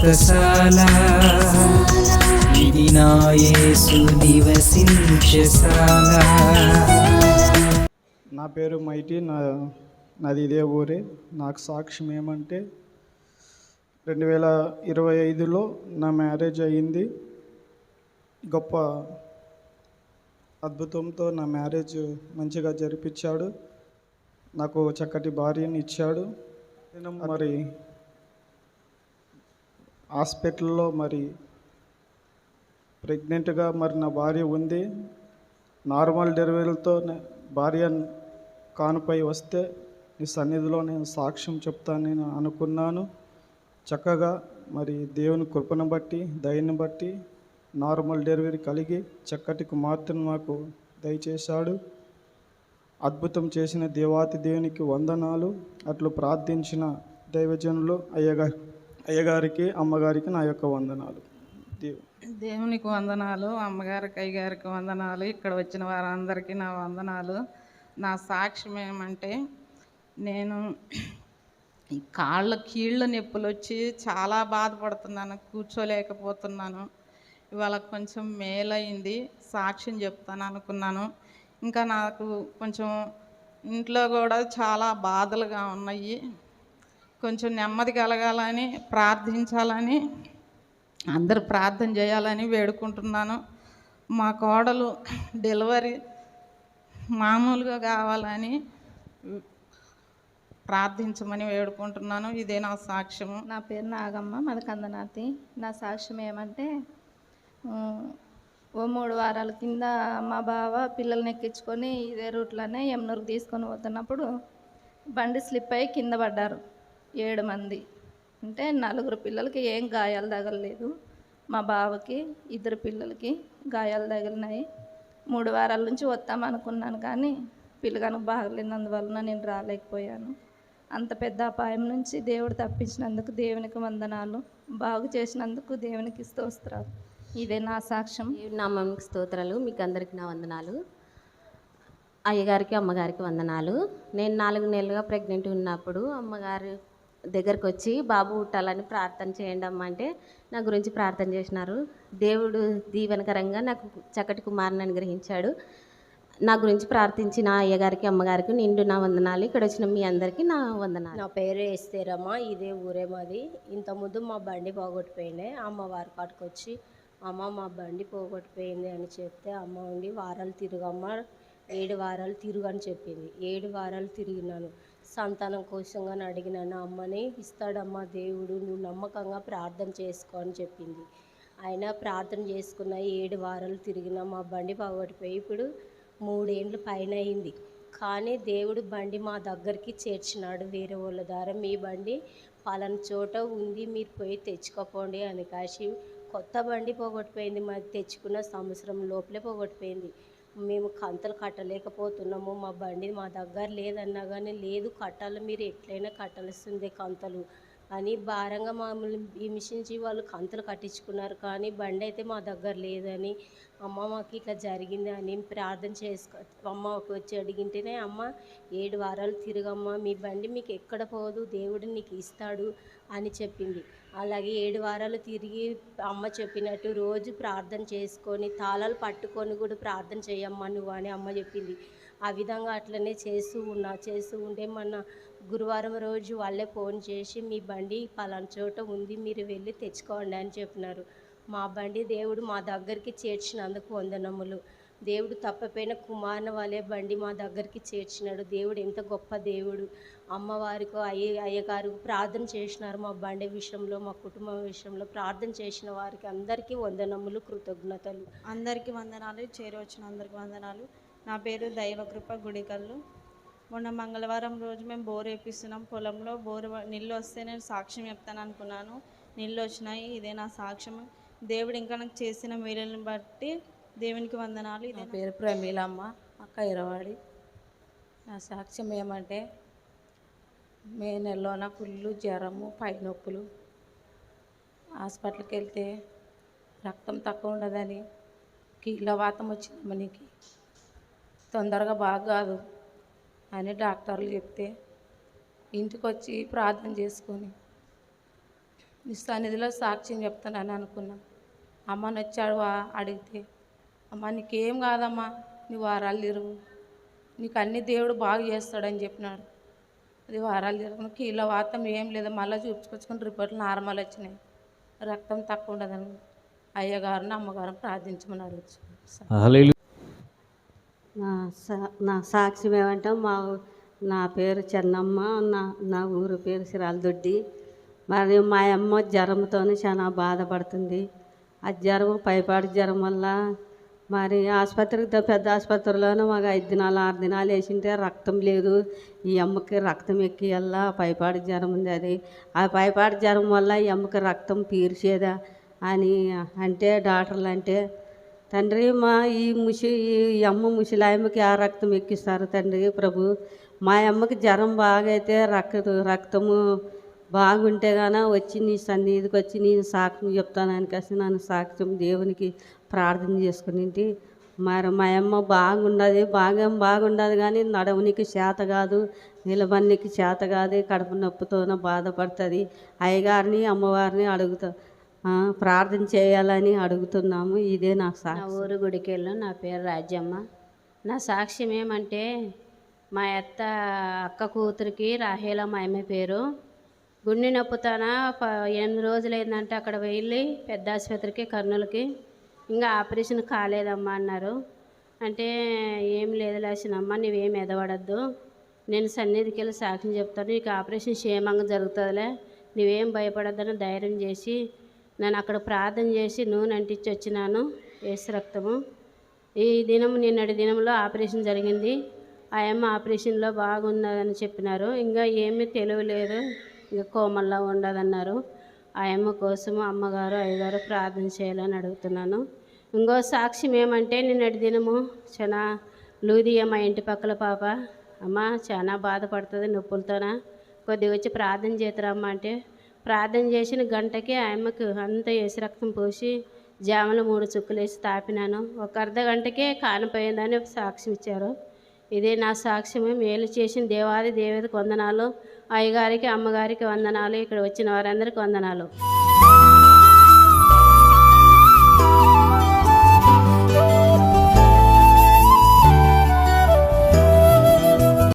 వ్రతశాల ఇది నా యేసు నివసించశాల. నా పేరు మైటి, నాది ఇదే ఊరే. నాకు సాక్ష్యం ఏమంటే 2025లో నా మ్యారేజ్ అయ్యింది. గొప్ప అద్భుతంతో నా మ్యారేజ్ మంచిగా జరిపించాడు. నాకు చక్కటి భార్యని ఇచ్చాడు. మరి హాస్పిటల్లో ప్రెగ్నెంట్గా నా భార్య ఉంది. నార్మల్ డెలివరీలతో భార్య కానుపై వస్తే నీ సన్నిధిలో నేను సాక్ష్యం చెప్తానని అనుకున్నాను. చక్కగా దేవుని కృపను బట్టి, దయని బట్టి నార్మల్ డెలివరీ కలిగి చక్కటి కుమార్తెను నాకు దయచేశాడు. అద్భుతం చేసిన దేవాతి దేవునికి వందనాలు. అట్లు ప్రార్థించిన దైవజనులు అయ్యగారికి, అమ్మగారికి నా యొక్క వందనాలు. దేవునికి వందనాలు, అమ్మగారికి, అయ్యగారికి వందనాలు. ఇక్కడ వచ్చిన వారందరికీ నా వందనాలు. నా సాక్ష్యం ఏమంటే, నేను ఈ కీళ్ళ నొప్పులు వచ్చి చాలా బాధపడుతున్నాను, కూర్చోలేకపోతున్నాను. ఇవాళ కొంచెం మేలైంది, సాక్ష్యం చెప్తాను అనుకున్నాను. ఇంకా నాకు కొంచెం ఇంట్లో కూడా చాలా బాధలుగా ఉన్నాయి. కొంచెం నెమ్మది కలగాలని, ప్రార్థించాలని, అందరూ ప్రార్థన చేయాలని వేడుకుంటున్నాను. మా కోడలు డెలివరీ మామూలుగా కావాలని ప్రార్థించమని వేడుకుంటున్నాను. ఇదే నా సాక్ష్యము. నా పేరు నాగమ్మ, మాది కందనాతి. నా సాక్ష్యం ఏమంటే, ఓ 3 వారాల కింద మా బావ పిల్లల్ని ఎక్కించుకొని ఇదే రూట్లోనే యమునూరుకు తీసుకొని పోతున్నప్పుడు బండి స్లిప్ అయ్యి కింద పడ్డారు 7 మంది. అంటే 4 పిల్లలకి ఏం గాయాలు తగలలేదు, మా బావకి 2 పిల్లలకి గాయాలు తగిలినాయి. 3 వారాల నుంచి వస్తామనుకున్నాను, కానీ పిల్లగానికి బాగలేనందువలన నేను రాలేకపోయాను. అంత పెద్ద అపాయం నుంచి దేవుడు తప్పించినందుకు దేవునికి వందనాలు. బాగు చేసినందుకు దేవునికి స్తోత్రాలు. ఇదే నా సాక్ష్యం. నామానికి స్తోత్రాలు. మీకు అందరికీ నా వందనాలు. అయ్యగారికి, అమ్మగారికి వందనాలు. నేను 4 నెలలుగా ప్రెగ్నెంట్ ఉన్నప్పుడు అమ్మగారు దగ్గరకు వచ్చి బాబు పుట్టాలని ప్రార్థన చేయండి అమ్మ అంటే నా గురించి ప్రార్థన చేసినారు. దేవుడు దీవెనకరంగా నాకు చక్కటి కుమారుని అనుగ్రహించాడు. నా గురించి ప్రార్థించిన అయ్యగారికి, అమ్మగారికి నిండు నా వందనాలు. ఇక్కడ వచ్చిన మీ అందరికీ నా వందనాలు. నా పేరు ఎస్తేరమ్మ, ఇదే ఊరే మాది. ఇంతకుముందు మా బండి పోగొట్టిపోయింది. అమ్మవారి కాడికి వచ్చి అమ్మ మా బండి పోగొట్టిపోయింది అని చెప్తే అమ్మ ఉండి వారాలు తిరుగమ్మ, 7 వారాలు తిరుగు అని చెప్పింది. 7 వారాలు తిరిగినాను. సంతానం కోసంగా అడిగినాను. అమ్మని ఇస్తాడమ్మా దేవుడు, నువ్వు నమ్మకంగా ప్రార్థన చేసుకో అని చెప్పింది. అయినా ప్రార్థన చేసుకున్న 7 వారాలు తిరిగినా మా బండి పోగొట్టిపోయి ఇప్పుడు 3 ఏండ్లు పైన అయింది. కానీ దేవుడు బండి మా దగ్గరికి చేర్చినాడు. వేరే వాళ్ళ ద్వారా మీ బండి పలానా చోట ఉంది, మీరు పోయి తెచ్చుకోపోండి అని కాసి కొత్త బండి పోగొట్టిపోయింది. మాది తెచ్చుకున్న సంవత్సరం లోపలే పోగొట్టిపోయింది. మేము కంతలు కట్టలేకపోతున్నాము, మా బండి మా దగ్గర లేదన్నా కానీ లేదు కట్టాలి, మీరు ఎట్లయినా కట్టాల్సిందే కంతలు అని భారంగా మమ్మల్ని హింసించి వాళ్ళు కంతలు కట్టించుకున్నారు. కానీ బండి అయితే మా దగ్గర లేదని, అమ్మ మాకు ఇట్లా జరిగింది అని ప్రార్థన అమ్మ వచ్చి అడిగింటేనే అమ్మ 7 వారాలు తిరగమ్మ, మీ బండి మీకు ఎక్కడ పోదు, దేవుడు నీకు ఇస్తాడు అని చెప్పింది. అలాగే 7 వారాలు తిరిగి అమ్మ చెప్పినట్టు రోజు ప్రార్థన చేసుకొని తాళాలు పట్టుకొని కూడా ప్రార్థన చేయమ్మా నువ్వు అని అమ్మ చెప్పింది. ఆ విధంగా అట్లనే చేస్తూ ఉంటే మొన్న గురువారం రోజు వాళ్ళే ఫోన్ చేసి మీ బండి పలానా చోట ఉంది, మీరు వెళ్ళి తెచ్చుకోండి అని చెప్పినారు. మా బండి దేవుడు మా దగ్గరికి చేర్చినందుకు వందనములు. దేవుడు తప్పపోయిన కుమారుని వాళ్ళే బండి మా దగ్గరికి చేర్చినాడు. దేవుడు ఎంత గొప్ప దేవుడు. అమ్మవారికి అయ్యగారు ప్రార్థన చేసినారు. మా బండి విషయంలో, మా కుటుంబం విషయంలో ప్రార్థన చేసిన వారికి అందరికీ వందనములు, కృతజ్ఞతలు. అందరికీ వందనాలు, చేరవచ్చిన అందరికీ వందనాలు. నా పేరు దైవకృప గుడికల్లు. మొన్న మంగళవారం రోజు మేము బోర్ వేపిస్తున్నాం పొలంలో. నీళ్ళు వస్తే నేను సాక్ష్యం చెప్తాను అనుకున్నాను, నీళ్ళు వచ్చినాయి. ఇదే నా సాక్ష్యం. దేవుడు ఇంకా నాకు చేసిన మేలుని బట్టి దేవునికి వందనాలు. నా పేరు ప్రమీలమ్మ, అక్క ఇరవాడి. నా సాక్ష్యం ఏమంటే, మే నెలలోన ఫుల్లు జ్వరము, పై నొప్పులు. హాస్పిటల్కి వెళ్తే రక్తం తక్కువ ఉండదని, కీళ్ళవాతం వచ్చిందమ్మ నీకు, తొందరగా బాగా కాదు అని డాక్టర్లు చెప్తే ఇంటికి వచ్చి ప్రార్థన చేసుకొని నీ సన్నిధిలో సాక్ష్యం చెప్తానని అనుకున్నా. అమ్మని వచ్చాడు అడిగితే, అమ్మ నీకేం కాదమ్మా, నీ వారాలు తిరుగు, నీకు అన్ని దేవుడు బాగు చేస్తాడని చెప్పినాడు. అది వారాలు తిరగను, కీళ్ళ వాతం ఏం లేదు, మళ్ళీ చూపించుకొచ్చుకుని రిపోర్ట్లు నార్మల్ వచ్చినాయి, రక్తం తక్కువ ఉండదని అయ్యగారిని అమ్మగారిని ప్రార్థించమని అడుగుతున్నాను. హల్లెలూయా. నా సాక్ష్యం ఏమంటే నా పేరు చెన్నమ్మ, నా ఊరు పేరు సిరాలదొడ్డి. మరి మా అమ్మ జ్వరంతో చాలా బాధపడుతుంది. ఆ జ్వరం పైపాడు జ్వరం వల్ల మరి ఆసుపత్రికి పెద్ద ఆసుపత్రిలోనే మాకు 5 దినాలు 6 దినాలు వేసింటే రక్తం లేదు. ఈ అమ్మకి రక్తం ఎక్కియల్లా పైపాడు జ్వరం ఉంది. అది ఆ పైపాడు జ్వరం వల్ల ఈ అమ్మకి రక్తం పీల్చేదా అని అంటే డాక్టర్లు అంటే, తండ్రి ఈ అమ్మ ముసలాయమ్మకి ఆ రక్తం ఎక్కిస్తారు తండ్రి ప్రభు. మా అమ్మకి జ్వరం బాగైతే రక్తము బాగుంటే గాన వచ్చి నీ సన్నిధికి వచ్చి నేను సాక్ష్యం చెప్తానని kasi నన్ను సాక్ష్యం దేవునికి ప్రార్థన చేసుకునింటి. మరి మా అమ్మ బాగుండదు కానీ నడవనికి చేత కాదు, నిలబడికి చేత కాదు, కడుపు నొప్పితోనే బాధపడుతుంది. అయ్యగారిని అమ్మవారిని ప్రార్థన చేయాలని అడుగుతున్నాము. ఇదే నా సాక్ష్యం. నా ఊరు గుడికెళ్ళు. నా పేరు రాజ్యమ్మ. నా సాక్ష్యం ఏమంటే, మా అక్క కూతురికి రాహేల మా అమ్మ పేరు. గుండె నొప్పుతాన 8 రోజులు అయిందంటే అక్కడ వెళ్ళి పెద్ద ఆసుపత్రికి కర్నూలుకి, ఇంకా ఆపరేషన్ కాలేదమ్మా అన్నారు. అంటే ఏం లేదు లేచినమ్మా, నువ్వేం ఎదవడద్దు, నేను సన్నిధికి వెళ్ళి సాక్ష్యం చెప్తాను, నీకు ఆపరేషన్ క్షేమంగా జరుగుతుందిలే, నువ్వేం భయపడద్దని ధైర్యం చేసి నేను అక్కడ ప్రార్థన చేసి నూనె అంటించి వచ్చినాను, యేసు రక్తము. నిన్నటి దినంలో ఆపరేషన్ జరిగింది. ఆ అమ్మ ఆపరేషన్లో బాగున్నదని చెప్పినారు. ఇంకా ఏమీ తెలియలేదు, ఇంకా కోమల్లో ఉండదన్నారు. ఆ అమ్మ కోసము అమ్మగారు అయ్యగారు ప్రార్థన చేయాలని అడుగుతున్నాను. ఇంకో సాక్ష్యం ఏమంటే, నిన్నటి దినము చాలా లూదియ మా ఇంటి పక్కల పాప, అమ్మ చాలా బాధపడుతుంది నొప్పులతోన, కొద్దిగా వచ్చి ప్రార్థన చేతురమ్మ అంటే ప్రార్థన చేసిన గంటకి ఆ అమ్మకు అంతా యేసు రక్తం పోసి జామలో 3 చుక్కలు వేసి తాపినాను. ఒక అర్ధ గంటకే కానిపోయిందని ఒక సాక్ష్యం ఇచ్చారు. ఇదే నా సాక్ష్యమే. మేలు చేసిన దేవాది దేవుడికి వందనాలు, అయ్యగారికి అమ్మగారికి వందనాలు, ఇక్కడ వచ్చిన వారందరికీ వందనాలు.